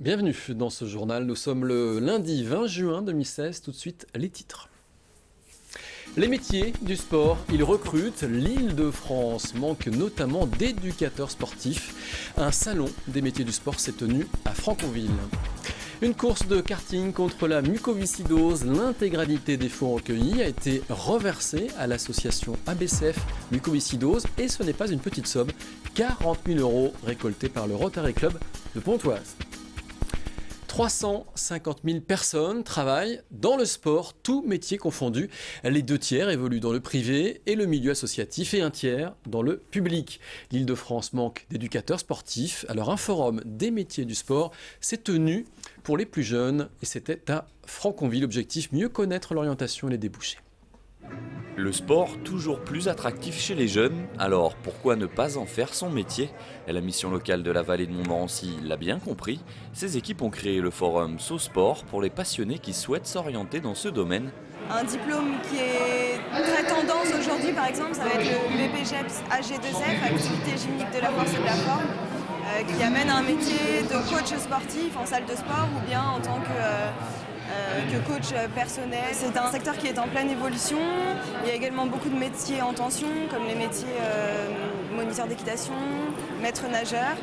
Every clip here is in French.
Bienvenue dans ce journal. Nous sommes le lundi 20 juin 2016. Tout de suite, les titres. Les métiers du sport, ils recrutent. L'Île-de-France manque notamment d'éducateurs sportifs. Un salon des métiers du sport s'est tenu à Franconville. Une course de karting contre la mucoviscidose. L'intégralité des fonds recueillis a été reversée à l'association ABCF Mucoviscidose. Et ce n'est pas une petite somme, 40 000 € récoltés par le Rotary Club de Pontoise. 350 000 personnes travaillent dans le sport, tous métiers confondus. Les 2/3 évoluent dans le privé et le milieu associatif et 1/3 dans le public. L'Île-de-France manque d'éducateurs sportifs. Alors un forum des métiers du sport s'est tenu pour les plus jeunes et c'était à Franconville. Objectif, mieux connaître l'orientation et les débouchés. Le sport, toujours plus attractif chez les jeunes, alors pourquoi ne pas en faire son métier? La mission locale de la vallée de Montmorency l'a bien compris. Ces équipes ont créé le forum SoSport pour les passionnés qui souhaitent s'orienter dans ce domaine. Un diplôme qui est très tendance aujourd'hui, par exemple, ça va être le BPGEPS AG2F, activité gymnique de la force et de la forme, qui amène à un métier de coach sportif en salle de sport ou bien en tant que coach personnel. C'est un secteur qui est en pleine évolution. Il y a également beaucoup de métiers en tension, comme les métiers moniteur d'équitation, maître nageur.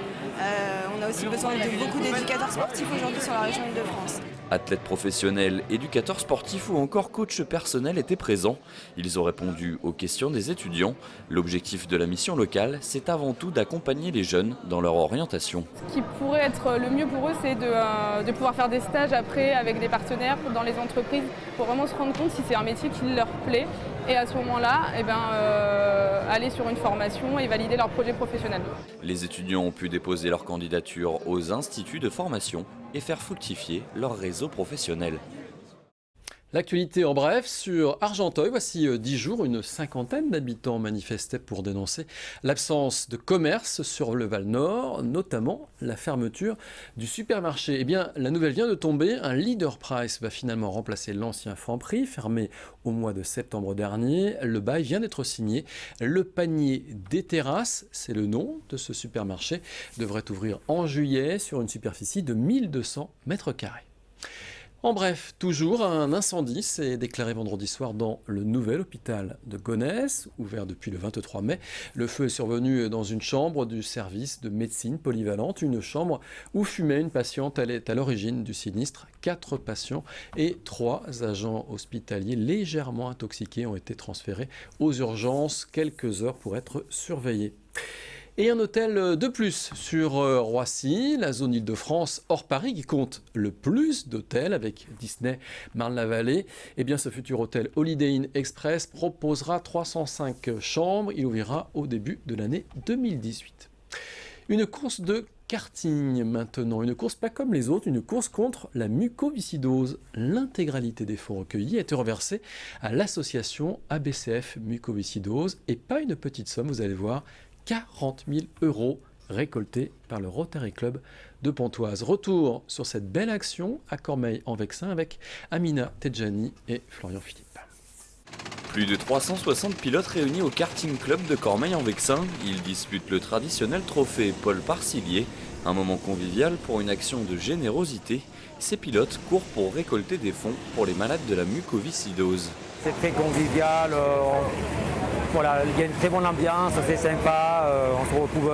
On a aussi besoin de beaucoup d'éducateurs sportifs aujourd'hui sur la région Île-de-France. Athlètes professionnels, éducateurs sportifs ou encore coachs personnels étaient présents. Ils ont répondu aux questions des étudiants. L'objectif de la mission locale, c'est avant tout d'accompagner les jeunes dans leur orientation. Ce qui pourrait être le mieux pour eux, c'est de pouvoir faire des stages après avec des partenaires dans les entreprises pour vraiment se rendre compte si c'est un métier qui leur plaît. Et à ce moment-là, aller sur une formation et valider leur projet professionnel. Les étudiants ont pu déposer leur candidature aux instituts de formation et faire fructifier leur réseau professionnel. L'actualité en bref, sur Argenteuil, voici 10 jours, une cinquantaine d'habitants manifestaient pour dénoncer l'absence de commerce sur le Val-Nord, notamment la fermeture du supermarché. Eh bien, la nouvelle vient de tomber, un Leader Price va finalement remplacer l'ancien Franprix, fermé au mois de septembre dernier. Le bail vient d'être signé. Le panier des terrasses, c'est le nom de ce supermarché, devrait ouvrir en juillet sur une superficie de 1200 mètres carrés. En bref, toujours un incendie s'est déclaré vendredi soir dans le nouvel hôpital de Gonesse, ouvert depuis le 23 mai. Le feu est survenu dans une chambre du service de médecine polyvalente, une chambre où fumait une patiente. Elle est à l'origine du sinistre. 4 patients et 3 agents hospitaliers légèrement intoxiqués ont été transférés aux urgences quelques heures pour être surveillés. Et un hôtel de plus sur Roissy, la zone Île-de-France hors Paris qui compte le plus d'hôtels avec Disney Marne-la-Vallée. Eh bien, ce futur hôtel Holiday Inn Express proposera 305 chambres. Il ouvrira au début de l'année 2018. Une course de karting maintenant, une course pas comme les autres, une course contre la mucoviscidose. L'intégralité des fonds recueillis a été reversée à l'association ABCF Mucoviscidose et pas une petite somme, vous allez voir. 40 000 € récoltés par le Rotary Club de Pontoise. Retour sur cette belle action à Cormeilles-en-Vexin avec Amina Tedjani et Florian Philippe. Plus de 360 pilotes réunis au karting club de Cormeilles-en-Vexin. Ils disputent le traditionnel trophée Paul Parcillier. Un moment convivial pour une action de générosité. Ces pilotes courent pour récolter des fonds pour les malades de la mucoviscidose. C'est très convivial. Voilà, il y a une très bonne ambiance, c'est sympa, on se retrouve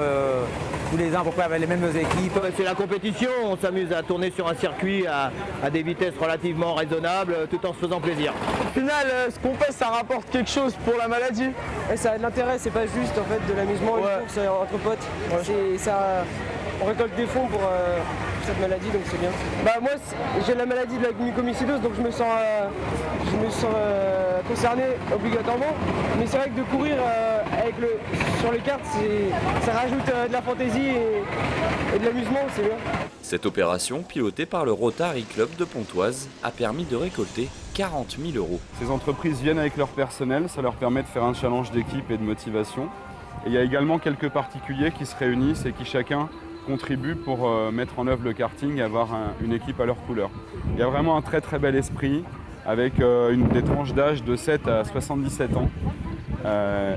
tous les ans à peu près avec les mêmes équipes. C'est la compétition, on s'amuse à tourner sur un circuit à des vitesses relativement raisonnables tout en se faisant plaisir. Au final, ce qu'on fait, ça rapporte quelque chose pour la maladie. Et ça a de l'intérêt, c'est pas juste en fait de l'amusement, une course entre potes. Ouais. On récolte des fonds pour cette maladie, donc c'est bien. Moi, j'ai la maladie de la mucoviscidose, donc je me sens concerné obligatoirement. Mais c'est vrai que de courir sur les cartes, ça rajoute de la fantaisie et de l'amusement, c'est bien. Cette opération, pilotée par le Rotary Club de Pontoise, a permis de récolter 40 000 €. Ces entreprises viennent avec leur personnel, ça leur permet de faire un challenge d'équipe et de motivation. Et il y a également quelques particuliers qui se réunissent et qui chacun contribue pour mettre en œuvre le karting et avoir une équipe à leur couleur. Il y a vraiment un très très bel esprit avec des tranches d'âge de 7 à 77 ans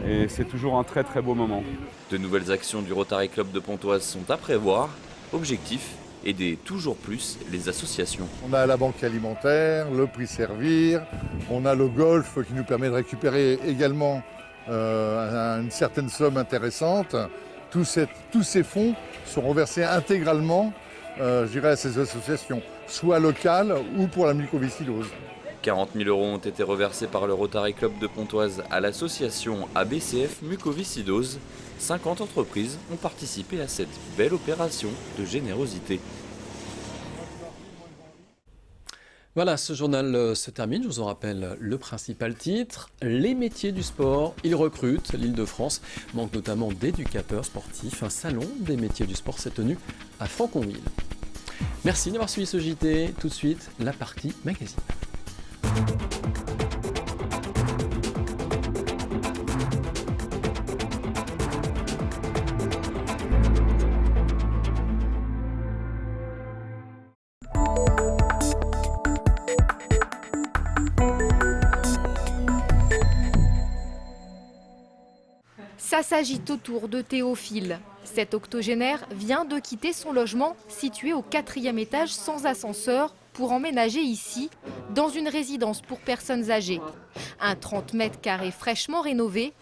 et c'est toujours un très très beau moment. De nouvelles actions du Rotary Club de Pontoise sont à prévoir. Objectif, aider toujours plus les associations. On a la banque alimentaire, le prix Servir, on a le golf qui nous permet de récupérer également une certaine somme intéressante. Tous ces fonds sont reversés intégralement à ces associations, soit locales ou pour la mucoviscidose. 40 000 € ont été reversés par le Rotary Club de Pontoise à l'association ABCF Mucoviscidose. 50 entreprises ont participé à cette belle opération de générosité. Voilà, ce journal se termine. Je vous en rappelle le principal titre. Les métiers du sport, ils recrutent. L'Île-de-France manque notamment d'éducateurs sportifs. Un salon des métiers du sport s'est tenu à Franconville. Merci d'avoir suivi ce JT. Tout de suite, la partie magazine. Ça s'agite autour de Théophile. Cet octogénaire vient de quitter son logement situé au 4e étage sans ascenseur pour emménager ici, dans une résidence pour personnes âgées. Un 30 mètres carrés fraîchement rénové.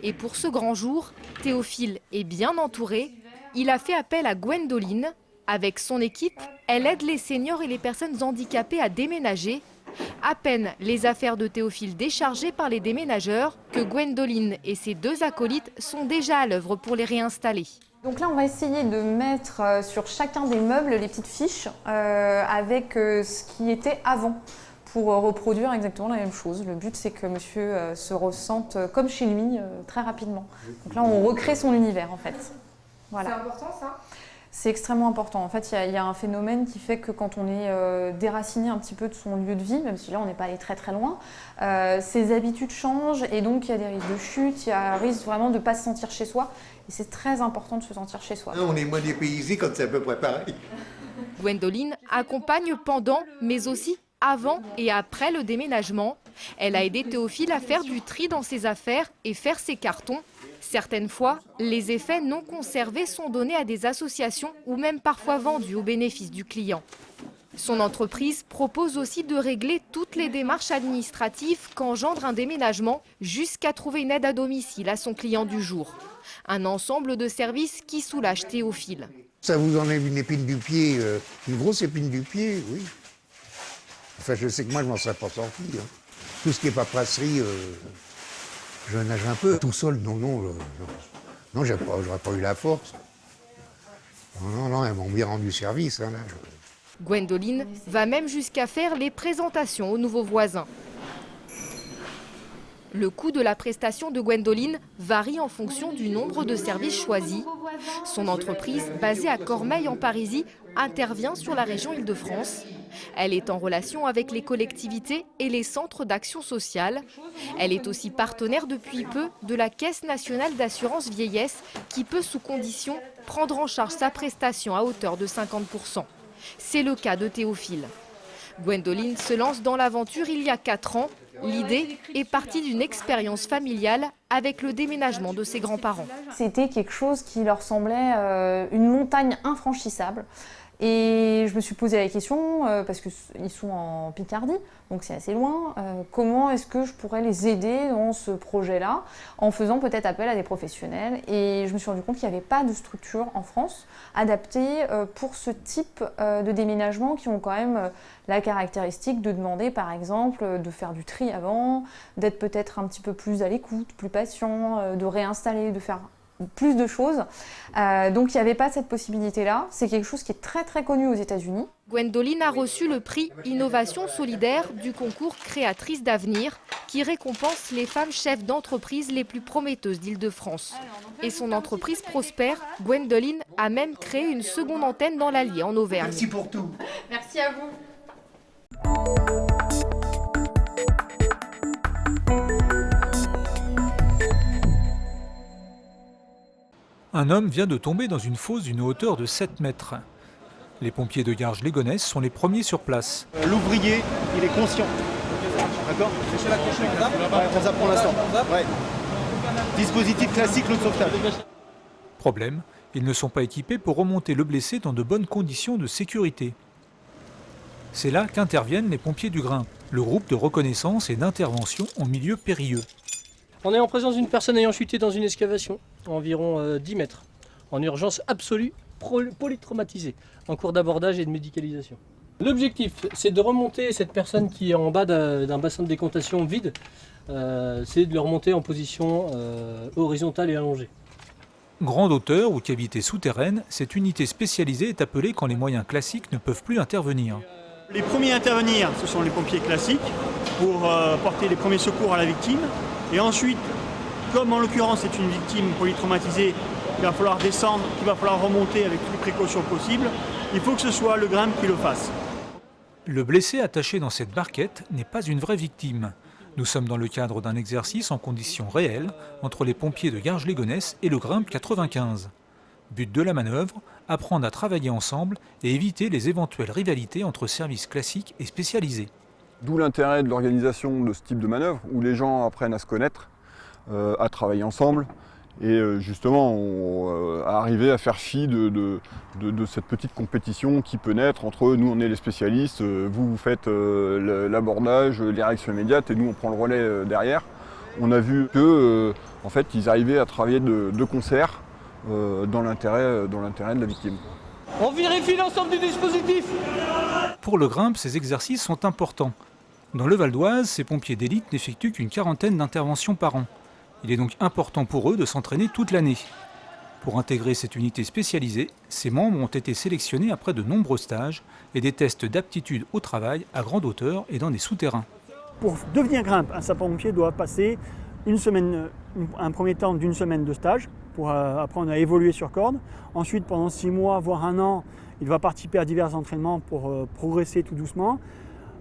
Et pour ce grand jour, Théophile est bien entouré. Il a fait appel à Gwendoline. Avec son équipe, elle aide les seniors et les personnes handicapées à déménager. À peine les affaires de Théophile déchargées par les déménageurs que Gwendoline et ses 2 acolytes sont déjà à l'œuvre pour les réinstaller. Donc là, on va essayer de mettre sur chacun des meubles les petites fiches avec ce qui était avant pour reproduire exactement la même chose. Le but, c'est que monsieur se ressente comme chez lui très rapidement. Donc là, on recrée son univers en fait. Voilà. C'est important ça ? C'est extrêmement important. En fait, il y a un phénomène qui fait que quand on est déraciné un petit peu de son lieu de vie, même si là on n'est pas allé très très loin, ses habitudes changent et donc il y a des risques de chute, il y a un risque vraiment de ne pas se sentir chez soi. Et c'est très important de se sentir chez soi. On est moins dépaysé quand c'est à peu près pareil. Gwendoline accompagne pendant, mais aussi avant et après le déménagement. Elle a aidé Théophile à faire du tri dans ses affaires et faire ses cartons. Certaines fois, les effets non conservés sont donnés à des associations ou même parfois vendus au bénéfice du client. Son entreprise propose aussi de régler toutes les démarches administratives qu'engendre un déménagement jusqu'à trouver une aide à domicile à son client du jour. Un ensemble de services qui soulage Théophile. Ça vous enlève une épine du pied, une grosse épine du pied, oui. Enfin, je sais que moi, je m'en serais pas sorti. Hein. Tout ce qui est paperasserie, je nage un peu. Tout seul, non, j'aurais pas eu la force. Non, elles m'ont bien rendu service. Hein, là, Gwendoline va même jusqu'à faire les présentations aux nouveaux voisins. Le coût de la prestation de Gwendoline varie en fonction du nombre de services choisis. Son entreprise, basée à Cormeilles en Parisis, intervient sur la région Île-de-France. Elle est en relation avec les collectivités et les centres d'action sociale. Elle est aussi partenaire depuis peu de la Caisse nationale d'assurance vieillesse qui peut, sous condition, prendre en charge sa prestation à hauteur de 50%. C'est le cas de Théophile. Gwendoline se lance dans l'aventure il y a 4 ans. L'idée est partie d'une expérience familiale avec le déménagement de ses grands-parents. C'était quelque chose qui leur semblait une montagne infranchissable. Et je me suis posé la question, parce qu'ils sont en Picardie, donc c'est assez loin, comment est-ce que je pourrais les aider dans ce projet-là, en faisant peut-être appel à des professionnels. Et je me suis rendu compte qu'il n'y avait pas de structure en France adaptée pour ce type de déménagement qui ont quand même la caractéristique de demander par exemple de faire du tri avant, d'être peut-être un petit peu plus à l'écoute, plus patient, de réinstaller, de faire plus de choses. Donc il n'y avait pas cette possibilité-là. C'est quelque chose qui est très très connu aux États-Unis. Gwendoline a reçu le prix Innovation solidaire du concours Créatrices d'avenir qui récompense les femmes chefs d'entreprise les plus prometteuses d'Île-de-France. Et son entreprise prospère. Gwendoline a même créé une seconde antenne dans l'Allier en Auvergne. Merci pour tout. Merci à vous. Un homme vient de tomber dans une fosse d'une hauteur de 7 mètres. Les pompiers de Garges-les-Gonesse sont les premiers sur place. L'ouvrier, il est conscient. D'accord ? Comme ça pour l'instant. Ouais. Dispositif classique, l'eau de sauvetage. Problème, Ils ne sont pas équipés pour remonter le blessé dans de bonnes conditions de sécurité. C'est là qu'interviennent les pompiers du Grimpe, le groupe de reconnaissance et d'intervention en milieu périlleux. On est en présence d'une personne ayant chuté dans une excavation, environ 10 mètres, en urgence absolue, polytraumatisée, en cours d'abordage et de médicalisation. L'objectif, c'est de remonter cette personne qui est en bas d'un bassin de décontation vide, c'est de le remonter en position horizontale et allongée. Grande hauteur ou cavité souterraine, cette unité spécialisée est appelée quand les moyens classiques ne peuvent plus intervenir. Les premiers à intervenir, ce sont les pompiers classiques, pour porter les premiers secours à la victime. Et ensuite, comme en l'occurrence c'est une victime polytraumatisée, il va falloir descendre, il va falloir remonter avec toutes les précautions possibles, il faut que ce soit le Grimpe qui le fasse. Le blessé attaché dans cette barquette n'est pas une vraie victime. Nous sommes dans le cadre d'un exercice en conditions réelles entre les pompiers de Garges-les-Gonesse et le Grimpe 95. But de la manœuvre, apprendre à travailler ensemble et éviter les éventuelles rivalités entre services classiques et spécialisés. D'où l'intérêt de l'organisation de ce type de manœuvre, où les gens apprennent à se connaître, à travailler ensemble, et justement à arriver à faire fi de cette petite compétition qui peut naître entre nous on est les spécialistes, vous faites l'abordage, les réactions immédiates, et nous on prend le relais derrière. On a vu que en fait, ils arrivaient à travailler de concert dans l'intérêt de la victime. On vérifie l'ensemble du dispositif. Pour le Grimpe, ces exercices sont importants. Dans le Val d'Oise, ces pompiers d'élite n'effectuent qu'une quarantaine d'interventions par an. Il est donc important pour eux de s'entraîner toute l'année. Pour intégrer cette unité spécialisée, ses membres ont été sélectionnés après de nombreux stages et des tests d'aptitude au travail à grande hauteur et dans des souterrains. Pour devenir Grimpe, un sapeur-pompier doit passer un premier temps d'une semaine de stage pour apprendre à évoluer sur corde. Ensuite, pendant 6 mois, voire 1 an, il va participer à divers entraînements pour progresser tout doucement.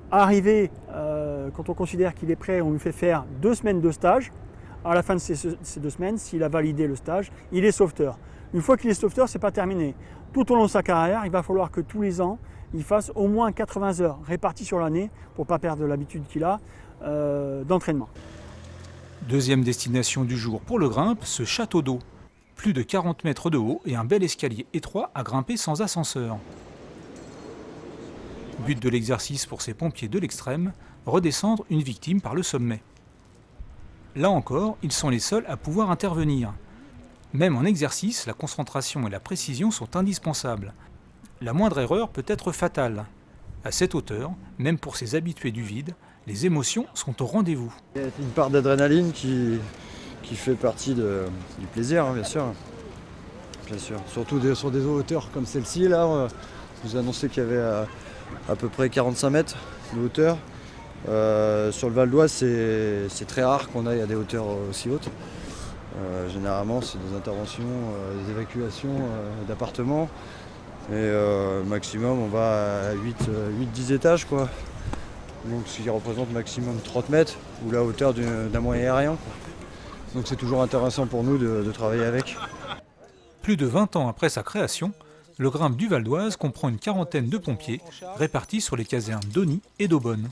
Arrivé, quand on considère qu'il est prêt, on lui fait faire 2 semaines de stage. À la fin de ces 2 semaines, s'il a validé le stage, il est sauveteur. Une fois qu'il est sauveteur, ce n'est pas terminé. Tout au long de sa carrière, il va falloir que tous les ans, il fasse au moins 80 heures réparties sur l'année pour ne pas perdre l'habitude qu'il a d'entraînement. Deuxième destination du jour pour le Grimpe, ce château d'eau. Plus de 40 mètres de haut et un bel escalier étroit à grimper sans ascenseur. But de l'exercice pour ces pompiers de l'extrême, redescendre une victime par le sommet. Là encore, ils sont les seuls à pouvoir intervenir. Même en exercice, la concentration et la précision sont indispensables. La moindre erreur peut être fatale. À cette hauteur, même pour ces habitués du vide, les émotions sont au rendez-vous. Il y a une part d'adrénaline qui fait partie du plaisir, hein, bien sûr. Bien sûr. Surtout sur des hauteurs comme celle-ci, là, je vous annonçais qu'il y avait à peu près 45 mètres de hauteur. Sur le Val d'Oise, c'est très rare qu'on aille à des hauteurs aussi hautes. Généralement, c'est des interventions, des évacuations d'appartements. Et maximum, on va à 8-10 étages, quoi. Donc, ce qui représente maximum 30 mètres, ou la hauteur d'un moyen aérien, quoi. Donc c'est toujours intéressant pour nous de travailler avec. Plus de 20 ans après sa création, le Grimpe du Val d'Oise comprend une quarantaine de pompiers répartis sur les casernes d'Auny et d'Aubonne.